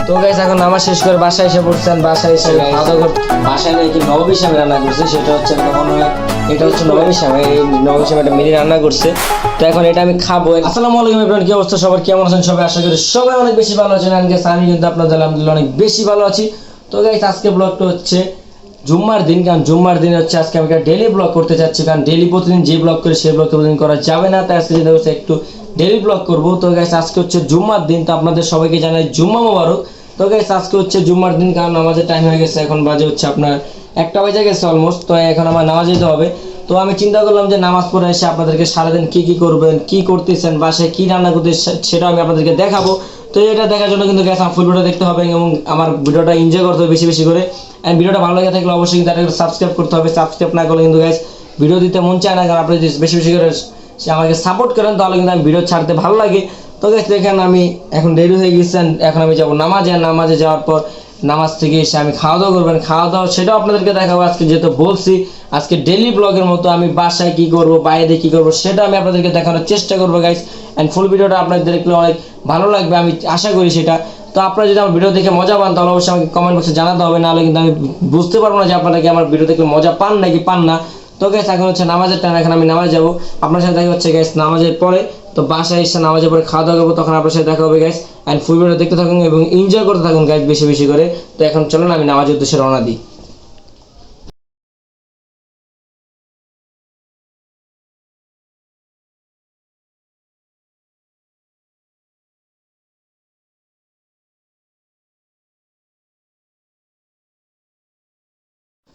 তো গাইস এখন নামাজ শেষ করে বাসায় এসে পড়ছেন। বাসায় এসে খাওয়া দাওয়া বাসায় নাকি নবাবী শামে রান্না করছে, সেটা হচ্ছে মনে হয় এটা হচ্ছে নবাবী শামে। এই নবাবী শামে একটা মিনি রান্না করছে, তো এখন এটা আমি খাবো। আসসালামু আলাইকুম এভরিওয়ান, কি অবস্থা সবার, কেমন আছেন সবাই? আশা করি সবাই অনেক বেশি ভালো আছেন। আমি কিন্তু আপনাদের আলহামদুলিল্লাহ অনেক বেশি ভালো আছি। তো গাইস আজকে ব্লগটা হচ্ছে জুম্মার দিন, কারণ জুম্মার দিন হচ্ছে আজকে আমি ডেলি ব্লগ করতে চাচ্ছি, কারণ ডেলি প্রতিদিন যে ব্লগ করি সেই ব্লগ প্রতিদিন করা যাবে না, তাই আজকে যেটা হচ্ছে একটু ডেলি ব্লগ করবো। তো গাইস আজকে হচ্ছে জুম্মার দিন, তো আপনাদের সবাইকে জানাই জুম্মা মোবারক। তো গাইস আজকে হচ্ছে জুম্মার দিন, কারণ আমাদের টাইম হয়ে গেছে, এখন বাজে হচ্ছে আপনার 1টা বেজে গেছে অলমোস্ট। তো এখন আমার নামাজ যেতে হবে। তো আমি চিন্তা করলাম যে নামাজ পড়ে এসে আপনাদেরকে সারাদিন কি কি করবেন, কি করতেছেন, বাসায় কি রান্না করতে, সেটা আমি আপনাদেরকে দেখাবো। তো এটা দেখার জন্য কিন্তু গ্যাস ফুল ভিডিও দেখতে হবে এবং আমার ভিডিওটা এনজয় করতে হবে বেশি বেশি করে। অ্যান্ড ভিডিওটা ভালো লাগে থাকলে অবশ্যই কিন্তু একটা সাবস্ক্রাইব করতে হবে। সাবস্ক্রাইব না করলে কিন্তু গ্যাস ভিডিও দিতে মন চায় না, কারণ আপনি যদি বেশি বেশি করে আমাকে সাপোর্ট করেন তাহলে কিন্তু আমি ভিডিও ছাড়তে ভালো লাগে। তো গ্যাস দেখেন আমি এখন রেডি হয়ে গেছেন, এখন আমি যাবো নামাজে। নামাজে যাওয়ার পর নামাজ থেকে এসে আমি খাওয়া দাওয়া করবেন, খাওয়া দাওয়া সেটাও আপনাদেরকে দেখাবো। আজকে যেহেতু বলছি আজকে ডেলি ব্লগের মতো আমি বাসায় কি করব, বাইরে কি করব, সেটা আমি আপনাদেরকে দেখানোর চেষ্টা করবো গাইস। অ্যান্ড ফুল ভিডিওটা আপনাদের দেখলে অনেক ভালো লাগবে, আমি আশা করি সেটা। তো আপনারা যদি আমার ভিডিও দেখে মজা পান তাহলে অবশ্যই আমাকে কমেন্ট বক্সে জানাতে হবে, নাহলে কিন্তু আমি বুঝতে পারবো না যে আপনারা কি আমার ভিডিও দেখলে মজা পান নাকি পান না। তো গাইস এখন হচ্ছে নামাজের টাইম, এখন আমি নামাজ যাবো। আপনার সাথে দেখা হচ্ছে গাইস নামাজের পরে। তো বাসায় এসে নামাজের পরে খাওয়া দাওয়া করবো, তখন আপনার সাথে দেখা হবে গাইস। অ্যান্ড ফুল ভিডিও দেখতে থাকুন এবং এনজয় করতে থাকুন গাইস বেশি বেশি করে। তো এখন চলুন আমি নামাজের উদ্দেশ্যে রওনা দিই।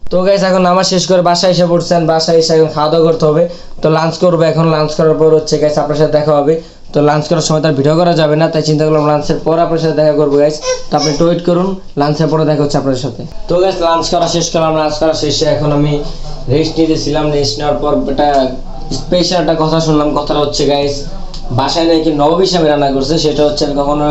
তো গাইস এখন নামাজ শেষ করে বাসায় এসে পড়ছেন। বাসায় এসে এখন খাওয়া দাওয়া করতে হবে। তো লাঞ্চ করবো, এখন লাঞ্চ করার পর হচ্ছে গাইস আপনার সাথে দেখা হবে। তো লাঞ্চ করার সময় তার ভিডিও করা যাবে না, তাই চিন্তা করলাম লাঞ্চের পর আপনার সাথে দেখা করবো গাইস। তো আপনি একটু ওয়েট করুন, লাঞ্চের পরে দেখা হচ্ছে আপনার সাথে। তো গাইস লাঞ্চ করা শেষ করলাম, লাঞ্চ করা শেষে এখন আমি রেস্ট নিতেছিলাম। রেস্ট নেওয়ার পর একটা স্পেশাল একটা কথা শুনলাম। কথাটা হচ্ছে গাইস বাসায় নাকি নবাবী শামে রান্না করছে, সেটা হচ্ছে আমি কখনো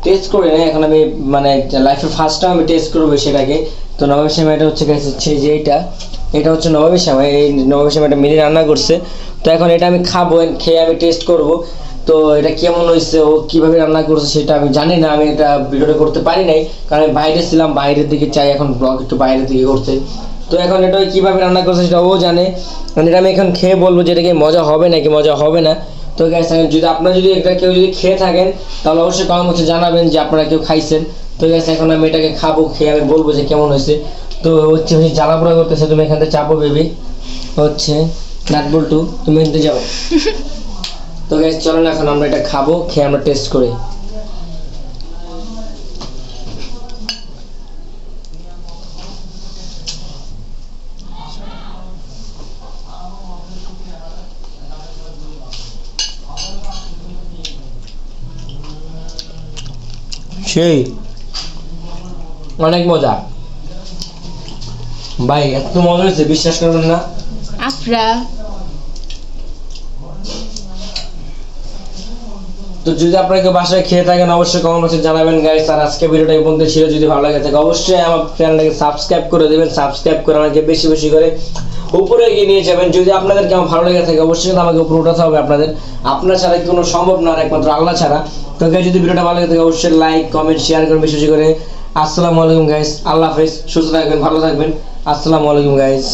টেস্ট করি নাই, এখন আমি মানে লাইফে ফার্স্ট টাইম আমি টেস্ট করবো সেটাকে। তো নবাবী শামা এটা হচ্ছে গাইস হচ্ছে যে এটা হচ্ছে নবাবী শামা। এই নবাবী শামা একটা মিনি রান্না করছে। তো এখন এটা আমি খাবো, খেয়ে আমি টেস্ট করব। তো এটা কেমন হয়েছে, ও কীভাবে রান্না করছে সেটা আমি জানি না, আমি এটা ভিডিওটা করতে পারি নাই, কারণ আমি বাইরে ছিলাম, বাইরের দিকে চাই এখন ব্লগ একটু বাইরের দিকে করতে। তো এখন এটা কীভাবে রান্না করছে সেটা ও জানে, মানে এটা আমি এখন খেয়ে বলবো যে এটা কি মজা হবে নাকি মজা হবে না। তো গাইস যদি আপনারা যদি এটা কেউ যদি খেয়ে থাকেন তাহলে অবশ্যই কমেন্ট বক্সে জানাবেন যে আপনারা কেউ খাইছেন। তো গাইস এখন আমি এটাকে খাবো, খেয়ে আমি বলবো যে কেমন হয়েছে। তো হচ্ছে জ্বালাপোড়া করতেছে, তুমি এখান থেকে চাপো বেবি, হচ্ছে নাট বল্টু তুমি এখান থেকে যাও। তো গাইস চলো না এখন আমরা এটা খাবো, খেয়ে আমরা টেস্ট করি। সেই অনেক মজা ভাই, এত মজা হয়েছে বিশ্বাস করবেন না আপনারা। তো যদি আপনারা কেউ বাসায় খেয়ে থাকেন অবশ্যই কমেন্ট বক্সে জানাবেন গাইস। আর আজকে ভিডিওটা এই পর্যন্ত ছিল, যদি ভালো লাগে থাকে অবশ্যই আমার চ্যানেলটাকে সাবস্ক্রাইব করে দেবেন। সাবস্ক্রাইব করে আমাকে বেশি বেশি করে উপরে এগিয়ে নিয়ে যাবেন। যদি আপনাদেরকে আমার ভালো লেগে থাকে অবশ্যই আমাকে উপরে উঠাতে হবে আপনার ছাড়া কোনো সম্ভব না, একমাত্র আল্লাহ ছাড়া। তো গাইস যদি ভিডিওটা ভালো লাগে থাকে অবশ্যই লাইক কমেন্ট শেয়ার করবেন বেশি বেশি করে। আসসালামু আলাইকুম গাইস, আল্লাহ হাফেজ, সুস্থ থাকবেন, ভালো থাকবেন। আসসালামু আলাইকুম গাইস।